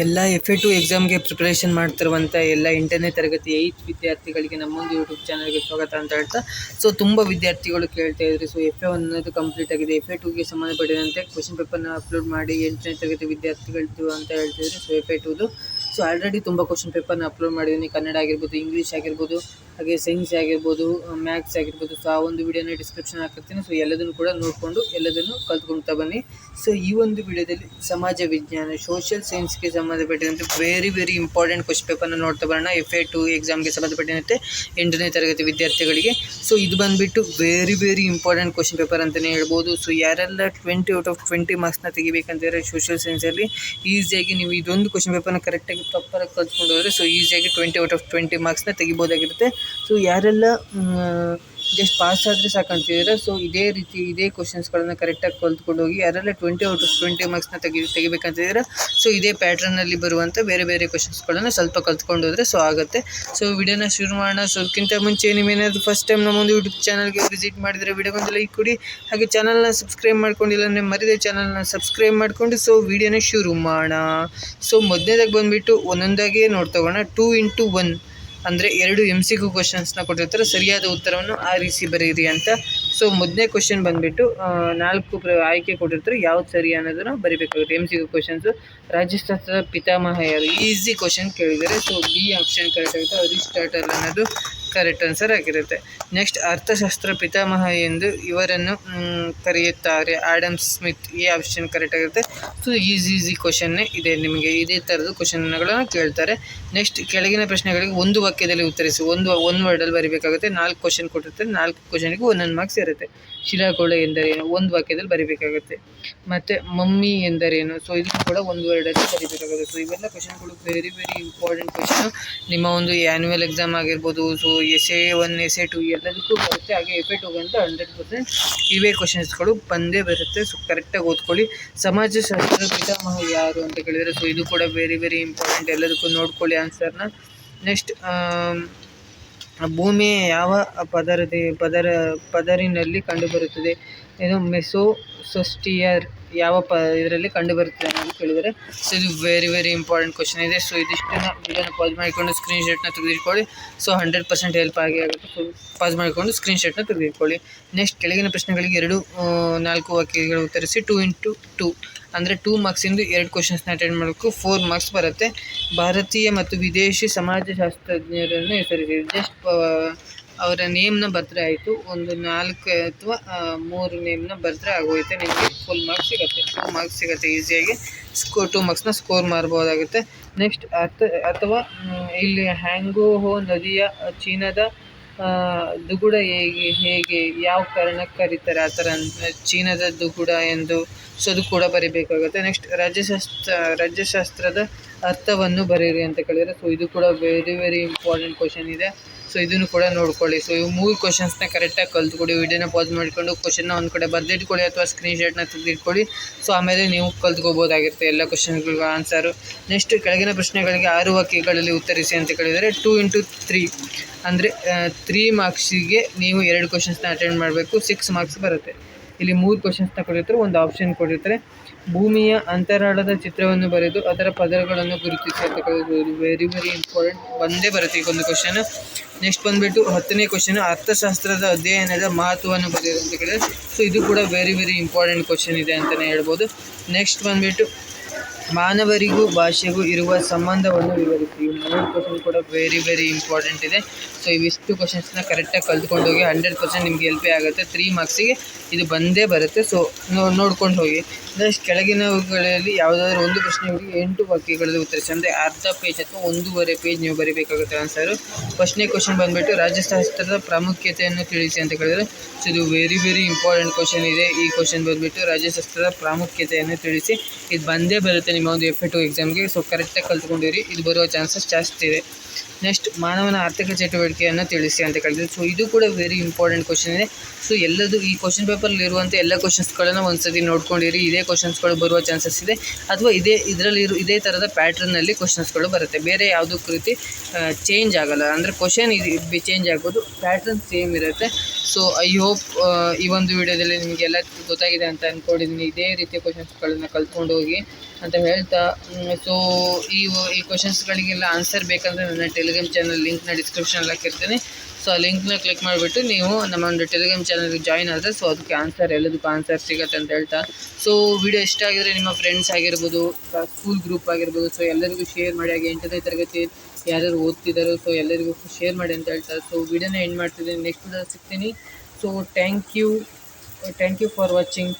ಎಲ್ಲ FA2 ಎಕ್ಸಾಮ್ಗೆ preparation ಮಾಡ್ತಿರುವಂಥ ಎಲ್ಲ 8ನೇ ತರಗತಿ 8th ವಿದ್ಯಾರ್ಥಿಗಳಿಗೆ ನಮ್ಮೊಂದು ಯೂಟ್ಯೂಬ್ ಚಾನಲ್ಗೆ ಸ್ವಾಗತ ಅಂತ ಹೇಳ್ತಾ, ತುಂಬ ವಿದ್ಯಾರ್ಥಿಗಳು ಕೇಳ್ತಾ ಇದ್ರು. FA1 ಅನ್ನೋದು ಕಂಪ್ಲೀಟ್ ಆಗಿದೆ, FA2ಗೆ ಸಂಬಂಧಪಟ್ಟಿದಂತೆ ಕ್ವಶನ್ ಪೇಪರ್ನ ಅಪ್ಲೋಡ್ ಮಾಡಿ 8ನೇ ತರಗತಿ ವಿದ್ಯಾರ್ಥಿಗಳದ್ದು ಅಂತ ಹೇಳ್ತಿದ್ರು. FA2ದು ಆಲ್ರೆಡಿ ತುಂಬ ಕ್ವಶನ್ ಪೇಪರ್ನ ಅಪ್ಲೋಡ್ ಮಾಡಿದ್ದೀನಿ. ಕನ್ನಡ ಆಗಿರ್ಬೋದು, ಇಂಗ್ಲೀಷ್ ಆಗಿರ್ಬೋದು, ಹಾಗೆ ಸೈನ್ಸ್ ಆಗಿರ್ಬೋದು, ಮ್ಯಾಥ್ಸ್ ಆಗಿರ್ಬೋದು. ಆ ಒಂದು ವಿಡಿಯೋನ ಡಿಸ್ಕ್ರಿಪ್ಷನ್ ಹಾಕಿರ್ತೀನಿ. ಎಲ್ಲದನ್ನು ಕೂಡ ನೋಡಿಕೊಂಡು ಎಲ್ಲದನ್ನು ಕಲ್ತ್ಕೊಳ್ತಾ ಬನ್ನಿ. ಈ ಒಂದು ವಿಡಿಯೋದಲ್ಲಿ ಸಮಾಜ ವಿಜ್ಞಾನ, ಸೋಷಿಯಲ್ ಸೈನ್ಸ್ಗೆ ಸಂಬಂಧಪಟ್ಟಿದಂತೆ ವೆರಿ ಇಂಪಾರ್ಟೆಂಟ್ ಕ್ವಶನ್ ಪೇಪರ್ನ ನೋಡ್ತಾ ಬರೋಣ. FA2 ಎಕ್ಸಾಮ್ಗೆ ಸಂಬಂಧಪಟ್ಟಿದಂತೆ 8ನೇ ತರಗತಿ ವಿದ್ಯಾರ್ಥಿಗಳಿಗೆ. ಇದು ಬಂದುಬಿಟ್ಟು ವೆರಿ ಇಂಪಾರ್ಟೆಂಟ್ ಕ್ವಶನ್ ಪೇಪರ್ ಅಂತಲೇ ಹೇಳ್ಬೋದು. ಯಾರೆಲ್ಲ 20 ಔಟ್ ಆಫ್ 20 ಮಾರ್ಕ್ಸ್ನ ತೆಗಿಬೇಕಂತಿದ್ರೆ ಸೋಷಿಯಲ್ ಸೈನ್ಸಲ್ಲಿ ಈಸಿಯಾಗಿ ನೀವು ಇದೊಂದು ಕ್ವಶನ್ ಪೇಪರ್ನ ಕರೆಕ್ಟಾಗಿ ಪ್ರಾಪರಾಗಿ ಕಲ್ತ್ಕೊಂಡು ಹೋದರೆ ಈಸಿಯಾಗಿ 20 ಔಟ್ ಆಫ್ 20 ಮಾರ್ಕ್ಸ್ನ ತೆಗಿಬೋದಾಗಿರುತ್ತೆ. ಯಾರೆಲ್ಲ ಜಸ್ಟ್ ಪಾಸ್ ಆದರೆ ಸಾಕಂತಿದ್ರೆ ಇದೇ ಕ್ವಶನ್ಸ್ಗಳನ್ನ ಕರೆಕ್ಟಾಗಿ ಕಲ್ತ್ಕೊಂಡು ಹೋಗಿ. ಯಾರೆಲ್ಲ 20 ಔಟ್ ಆಫ್ 20 ಮಾರ್ಕ್ಸ್ನ ತೆಗಿಬೇಕಂತಿದ್ರೆ ಇದೇ ಪ್ಯಾಟ್ರನ್ನಲ್ಲಿ ಬರುವಂಥ ಬೇರೆ ಕ್ವಶನ್ಸ್ಗಳನ್ನು ಸ್ವಲ್ಪ ಕಲ್ತ್ಕೊಂಡು ಹೋದರೆ ಆಗುತ್ತೆ. ವಿಡಿಯೋನ ಶುರು ಮಾಡೋಣ. ಅದಕ್ಕಿಂತ ಮುಂಚೆ ನೀವೇನಾದರೂ ಫಸ್ಟ್ ಟೈಮ್ ನಮ್ಮೊಂದು ಯೂಟ್ಯೂಬ್ ಚಾನಲ್ಗೆ ವಿಸಿಟ್ ಮಾಡಿದರೆ ವಿಡಿಯೋಗೊಂದು ಲೈಕ್ ಕೊಡಿ, ಹಾಗೆ ಚಾನಲ್ನ ಸಬ್ಸ್ಕ್ರೈಬ್ ಮಾಡ್ಕೊಂಡಿಲ್ಲ ಅಂದರೆ ಮರಿದೇ ಚಾನಲ್ನ ಸಬ್ಸ್ಕ್ರೈಬ್ ಮಾಡಿಕೊಂಡು ವಿಡಿಯೋನ ಶುರು ಮಾಡೋಣ. ಮೊದಲನೇದಾಗಿ ಬಂದುಬಿಟ್ಟು ಒಂದೊಂದಾಗಿ ನೋಡ್ತಗೋಣ. 2 into 1 ಅಂದರೆ 2 MCQ ಕ್ವಶನ್ಸ್ನ ಕೊಟ್ಟಿರ್ತಾರೆ. ಸರಿಯಾದ ಉತ್ತರವನ್ನು ಆರಿಸಿ ಬರೀರಿ ಅಂತ. ಮೊದಲನೇ ಕ್ವಶನ್ ಬಂದುಬಿಟ್ಟು 4 ಆಯ್ಕೆ ಕೊಟ್ಟಿರ್ತಾರೆ, ಯಾವ್ದು ಸರಿ ಅನ್ನೋದನ್ನು ಬರೀಬೇಕಾಗುತ್ತೆ. MCQ questions. ರಾಜ್ಯಶಾಸ್ತ್ರದ ಪಿತಾಮಹ ಯಾರು? ಈಸಿ ಕ್ವಶನ್ ಕೇಳಿದರೆ. ಬಿ ಆಪ್ಷನ್ ಕರೆಕ್ಟ್ ಆಗುತ್ತೆ. ಅರಿಸ್ಟಾಟಲ್ ಅನ್ನೋದು ಕರೆಕ್ಟ್ ಆನ್ಸರ್ ಆಗಿರುತ್ತೆ. ನೆಕ್ಸ್ಟ್, ಅರ್ಥಶಾಸ್ತ್ರ ಪಿತಾಮಹ ಎಂದು ಇವರನ್ನು ಕರೆಯುತ್ತಾರೆ. Adam Smith. A option correct ಆಗಿರುತ್ತೆ. ಈಸಿ ಕ್ವಶನ್ನೇ ಇದೆ. ನಿಮಗೆ ಇದೇ ಥರದ ಕ್ವಶನ್ಗಳನ್ನು ಕೇಳ್ತಾರೆ. ನೆಕ್ಸ್ಟ್, ಕೆಳಗಿನ ಪ್ರಶ್ನೆಗಳಿಗೆ ಒಂದು ವಾಕ್ಯದಲ್ಲಿ ಉತ್ತರಿಸಿ. ಒಂದು ವರ್ಡಲ್ಲಿ ಬರೀಬೇಕಾಗುತ್ತೆ. 4 ಕ್ವಶನ್ ಕೊಟ್ಟಿರ್ತಾರೆ. 4 ಕ್ವಶನ್ಗೆ 1 ಮಾರ್ಕ್ಸ್ ಇರುತ್ತೆ. ಶಿಲಾಗೋಳ ಎಂದರೇನು? ಒಂದು ವಾಕ್ಯದಲ್ಲಿ ಬರೀಬೇಕಾಗುತ್ತೆ. ಮತ್ತು ಮಮ್ಮಿ ಎಂದರೇನು? ಇದನ್ನು ಕೂಡ ಒಂದು ವರ್ಡಲ್ಲಿ ಬರೀಬೇಕಾಗುತ್ತೆ. ಇವೆಲ್ಲ ಕ್ವಶನ್ಗಳು ವೆರಿ ಇಂಪಾರ್ಟೆಂಟ್ ಕ್ವಶನು. ನಿಮ್ಮ ಒಂದು ಆ್ಯನ್ಯುವಲ್ ಎಕ್ಸಾಮ್ ಆಗಿರ್ಬೋದು, SA1 SA2 ಎಲ್ಲದಕ್ಕೂ ಬರುತ್ತೆ. ಹಾಗೆ FA2 ಅಂತ 100% ಇವೇ ಕ್ವಶನ್ಸ್ಗಳು ಬಂದೇ ಬರುತ್ತೆ. ಕರೆಕ್ಟಾಗಿ ಓದ್ಕೊಳ್ಳಿ. ಸಮಾಜಶಾಸ್ತ್ರದ ಪಿತಾಮಹ ಯಾರು ಅಂತ ಕೇಳಿದರೆ ಇದು ಕೂಡ ವೆರಿ ಇಂಪಾರ್ಟೆಂಟ್. ಎಲ್ಲದಕ್ಕೂ ನೋಡ್ಕೊಳ್ಳಿ ಆನ್ಸರ್ನ. ನೆಕ್ಸ್ಟ್, ಭೂಮಿಯ ಯಾವ ಪದರಿನಲ್ಲಿ ಕಂಡುಬರುತ್ತದೆ? ಏನು ಮೆಸೋಸ್ಫಿಯರ್ ಯಾವ ಇದರಲ್ಲಿ ಕಂಡುಬರುತ್ತದೆ ಅನ್ನೋದು ಕೇಳಿದರೆ ಇದು ವೆರಿ ಇಂಪಾರ್ಟೆಂಟ್ ಕ್ವಶನ್ ಇದೆ. ಇದಿಷ್ಟನ್ನು ವಿಡಿಯೋನ ಪಾಸ್ ಮಾಡಿಕೊಂಡು ಸ್ಕ್ರೀನ್ಶಾಟ್ನ ತೆಗೆದಿಟ್ಕೊಳ್ಳಿ. 100% ಹೆಲ್ಪ್ ಆಗುತ್ತೆ. ಪಾಸ್ ಮಾಡಿಕೊಂಡು ಸ್ಕ್ರೀನ್ಶಾಟ್ನ ತೆಗೆದಿಟ್ಕೊಳ್ಳಿ. ನೆಕ್ಸ್ಟ್, ಕೆಳಗಿನ ಪ್ರಶ್ನೆಗಳಿಗೆ 4 ವಾಕ್ಯಗಳು ಉತ್ತರಿಸಿ. 2 into 2 ಅಂದರೆ 2 ಮಾರ್ಕ್ಸಿಂದು 2 ಕ್ವಶನ್ಸ್ನ ಅಟೆಂಡ್ ಮಾಡಬೇಕು. 4 ಮಾರ್ಕ್ಸ್ ಬರುತ್ತೆ. ಭಾರತೀಯ ಮತ್ತು ವಿದೇಶಿ ಸಮಾಜಶಾಸ್ತ್ರಜ್ಞರನ್ನು ಹೆಸರಿಸಿ. ಜಸ್ಟ್ ಅವರ ನೇಮ್ನ ಬರೆದ್ರೆ ಆಯಿತು. ಒಂದು 4 ಅಥವಾ 3 ನೇಮ್ನ ಬರೆದ್ರೆ ಆಗೋಯ್ತು. ನಿಮಗೆ ಫುಲ್ ಮಾರ್ಕ್ಸ್ ಸಿಗುತ್ತೆ. 2 ಮಾರ್ಕ್ಸ್ ಸಿಗುತ್ತೆ ಈಸಿಯಾಗಿ. 2 ಮಾರ್ಕ್ಸ್ನ ಸ್ಕೋರ್ ಮಾಡ್ಬೋದಾಗುತ್ತೆ. ನೆಕ್ಸ್ಟ್, ಅಥವಾ ಇಲ್ಲಿ ಹ್ಯಾಂಗ್ಹೋ ನದಿಯ ಚೀನಾದ ದುಗುಡ ಹೇಗೆ ಯಾವ ಕಾರಣಕ್ಕೆ ಕರೀತಾರೆ ಆ ಥರ ಚೀನಾದ ದುಗುಡ ಎಂದು. ಅದು ಕೂಡ ಬರೀಬೇಕಾಗುತ್ತೆ. ನೆಕ್ಸ್ಟ್, ರಾಜ್ಯಶಾಸ್ತ್ರದ ಅರ್ಥವನ್ನು ಬರೀರಿ ಅಂತ ಕೇಳಿದರೆ ಇದು ಕೂಡ ವೆರಿ ಇಂಪಾರ್ಟೆಂಟ್ ಕ್ವಶನ್ ಇದೆ. ಇದನ್ನು ಕೂಡ ನೋಡ್ಕೊಳ್ಳಿ. ಇವು 3 ಕ್ವಶನ್ಸ್ನ ಕರೆಕ್ಟಾಗಿ ಕಲ್ತ್ಕೊಡಿ. ವಿಡಿಯೋನ ಪಾಸ್ ಮಾಡಿಕೊಂಡು ಕ್ವಶನ್ನ ಒಂದು ಕಡೆ ಬರೆದಿಟ್ಕೊಳ್ಳಿ ಅಥವಾ ಸ್ಕ್ರೀನ್ಶಾಟ್ನ ತೆಗೆದಿಟ್ಕೊಳ್ಳಿ. ಆಮೇಲೆ ನೀವು ಕಲ್ತ್ಕೋಬೋದಾಗಿರುತ್ತೆ ಎಲ್ಲ ಕ್ವಶನ್ಗಳಿಗೆ ಆನ್ಸರು. ನೆಕ್ಸ್ಟ್, ಕೆಳಗಿನ ಪ್ರಶ್ನೆಗಳಿಗೆ 6 ವಾಕ್ಯಗಳಲ್ಲಿ ಉತ್ತರಿಸಿ ಅಂತ ಕೇಳಿದರೆ 2 into 3 ಅಂದರೆ 3 ಮಾರ್ಕ್ಸಿಗೆ ನೀವು 2 ಕ್ವಶನ್ಸ್ನ ಅಟೆಂಡ್ ಮಾಡಬೇಕು. 6 ಮಾರ್ಕ್ಸ್ ಬರುತ್ತೆ. ಇಲ್ಲಿ 3 ಕ್ವಶನ್ಸ್ನ ಕೊಟ್ಟಿರ್ತಾರೆ, ಒಂದು ಆಪ್ಷನ್ ಕೊಟ್ಟಿರ್ತಾರೆ. ಭೂಮಿಯ ಅಂತರಾಳದ ಚಿತ್ರವನ್ನು ಬರೆದು ಅದರ ಪದರಗಳನ್ನು ಗುರುತಿಸಿ ಅಂತ ಕೇಳಿದ್ರು. Very important. ಬಂದೇ ಬರುತ್ತೆ ಈಗ ಒಂದು ಕ್ವಶನ್. ನೆಕ್ಸ್ಟ್ ಬಂದುಬಿಟ್ಟು 10ನೇ ಕ್ವಶನ್, ಅರ್ಥಶಾಸ್ತ್ರದ ಅಧ್ಯಯನದ ಮಹತ್ವವನ್ನು ಬರೆಯೋದು ಅಂತ ಕೇಳಿದ್ರೆ ಇದು ಕೂಡ ವೆರಿ ಇಂಪಾರ್ಟೆಂಟ್ ಕ್ವಶನ್ ಇದೆ ಅಂತಲೇ ಹೇಳ್ಬೋದು. ನೆಕ್ಸ್ಟ್ ಬಂದುಬಿಟ್ಟು ಮಾನವರಿಗೂ ಭಾಷೆಗೂ ಇರುವ ಸಂಬಂಧವನ್ನು ವಿವರಿಸಿ. ಈ 3 ಕ್ವಶನ್ ಕೂಡ ವೆರಿ ಇಂಪಾರ್ಟೆಂಟ್ ಇದೆ. ಇವಿಷ್ಟು ಕ್ವಶನ್ಸ್ನ ಕರೆಕ್ಟಾಗಿ ಕಲ್ತ್ಕೊಂಡು ಹೋಗಿ. 100% ನಿಮಗೆ ಹೆಲ್ಪೇ ಆಗುತ್ತೆ. 3 ಮಾರ್ಕ್ಸಿಗೆ ಇದು ಬಂದೇ ಬರುತ್ತೆ. ನೋಡ್ಕೊಂಡು ಹೋಗಿ. ನೆಕ್ಸ್ಟ್, ಕೆಳಗಿನವುಗಳಲ್ಲಿ ಯಾವುದಾದ್ರೂ ಒಂದು ಪ್ರಶ್ನೆಗಳಿಗೆ 8 ವಾಕ್ಯಗಳಲ್ಲಿ ಉತ್ತರಿಸಿ. ಅಂದರೆ ಅರ್ಧ ಪೇಜ್ ಅಥವಾ 1.5 ಪೇಜ್ ನೀವು ಬರೀಬೇಕಾಗುತ್ತೆ ಆನ್ಸರು. ಫಸ್ಟ್ನೇ ಕ್ವಶನ್ ಬಂದುಬಿಟ್ಟು ರಾಜ್ಯಶಾಸ್ತ್ರದ ಪ್ರಾಮುಖ್ಯತೆಯನ್ನು ತಿಳಿಸಿ ಅಂತ ಕೇಳಿದರೆ ಇದು ವೆರಿ ಇಂಪಾರ್ಟೆಂಟ್ ಕ್ವಶನ್ ಇದೆ. ಈ ಕ್ವಶನ್ ಬಂದುಬಿಟ್ಟು ರಾಜ್ಯಶಾಸ್ತ್ರದ ಪ್ರಾಮುಖ್ಯತೆಯನ್ನು ತಿಳಿಸಿ. ಇದು ಬಂದೇ ಬರುತ್ತೆ ನಿಮ್ಮ ಒಂದು FA2 ಎಕ್ಸಾಮ್ಗೆ. ಕರೆಕ್ಟಾಗಿ ಕಲ್ತ್ಕೊಂಡಿರಿ. ಇದು ಬರುವ ಚಾನ್ಸಸ್ ಜಾಸ್ತಿ ಇದೆ. ನೆಕ್ಸ್ಟ್ ಮಾನವನ ಆರ್ಥಿಕ ಚಟುವಟಿಕೆಯನ್ನು ತಿಳಿಸಿ ಅಂತ ಕೇಳಿದ್ರು. ಸೊ ಇದು ಕೂಡ ವೆರಿ ಇಂಪಾರ್ಟೆಂಟ್ ಕ್ವಶನ್ ಇದೆ. ಸೊ ಎಲ್ಲದು ಈ ಕ್ವಶನ್ ಪೇಪರಲ್ಲಿ ಇರುವಂಥ ಎಲ್ಲ ಕ್ವಶನ್ಸ್ಗಳನ್ನು ಒಂದ್ಸತಿ ನೋಡ್ಕೊಂಡಿರಿ. ಇದೇ ಕ್ವಶನ್ಸ್ಗಳು ಬರುವ ಚಾನ್ಸಸ್ ಇದೆ, ಅಥವಾ ಇದೇ ಥರದ ಪ್ಯಾಟ್ರನ್ನಲ್ಲಿ ಕ್ವಶನ್ಸ್ಗಳು ಬರುತ್ತೆ. ಬೇರೆ ಯಾವುದೂ ರೀತಿ ಚೇಂಜ್ ಆಗಲ್ಲ. ಅಂದರೆ ಕ್ವಶನ್ ಚೇಂಜ್ ಆಗ್ಬೋದು, ಪ್ಯಾಟ್ರನ್ ಸೇಮ್ ಇರುತ್ತೆ. ಸೊ ಐ ಹೋಪ್ ಈ ಒಂದು ವಿಡಿಯೋದಲ್ಲಿ ನಿಮಗೆಲ್ಲ ಗೊತ್ತಾಗಿದೆ ಅಂತ ಅಂದ್ಕೊಂಡಿದ್ದೀನಿ. ಇದೇ ರೀತಿಯ ಕ್ವಶನ್ಸ್ಗಳನ್ನು ಕಲ್ತ್ಕೊಂಡು ಹೋಗಿ ಅಂತ ಹೇಳ್ತಾ, ಸೊ ಈ ಕ್ವಶನ್ಸ್ಗಳಿಗೆಲ್ಲ ಆನ್ಸರ್ ಬೇಕಂದರೆ ನನ್ನ ಟೆಲಿಗ್ರಾಮ್ ಚಾನಲ್ ಲಿಂಕ್ನ ಡಿಸ್ಕ್ರಿಪ್ಷನಲ್ಲಿ ಹಾಕಿರ್ತೀನಿ. ಸೊ ಆ ಲಿಂಕ್ನ ಕ್ಲಿಕ್ ಮಾಡಿಬಿಟ್ಟು ನೀವು ನಮ್ಮ ಒಂದು ಟೆಲಿಗ್ರಾಮ್ ಚಾನಲ್ಗೆ ಜಾಯ್ನ್ ಆದರೆ ಸೊ ಅದಕ್ಕೆ ಎಲ್ಲದಕ್ಕೂ ಆನ್ಸರ್ ಸಿಗುತ್ತೆ ಅಂತ ಹೇಳ್ತಾ, ಸೊ ವಿಡಿಯೋ ಇಷ್ಟ ಆಗಿದರೆ ನಿಮ್ಮ ಫ್ರೆಂಡ್ಸ್ ಆಗಿರ್ಬೋದು, ಸ್ಕೂಲ್ ಗ್ರೂಪ್ ಆಗಿರ್ಬೋದು, ಸೊ ಎಲ್ಲರಿಗೂ ಶೇರ್ ಮಾಡಿ. ಹಾಗೆ 8ನೇ ತರಗತಿ ಯಾರ್ಯಾರು ಓದ್ತಿದ್ದಾರೋ ಸೊ ಎಲ್ಲರಿಗೂ ಶೇರ್ ಮಾಡಿ ಅಂತ ಹೇಳ್ತಾ, ಸೊ ವಿಡಿಯೋನ ಎಂಡ್ ಮಾಡ್ತಿದ್ದೀನಿ. ನೆಕ್ಸ್ಟ್ ಸಿಗ್ತೀನಿ. So thank you for watching.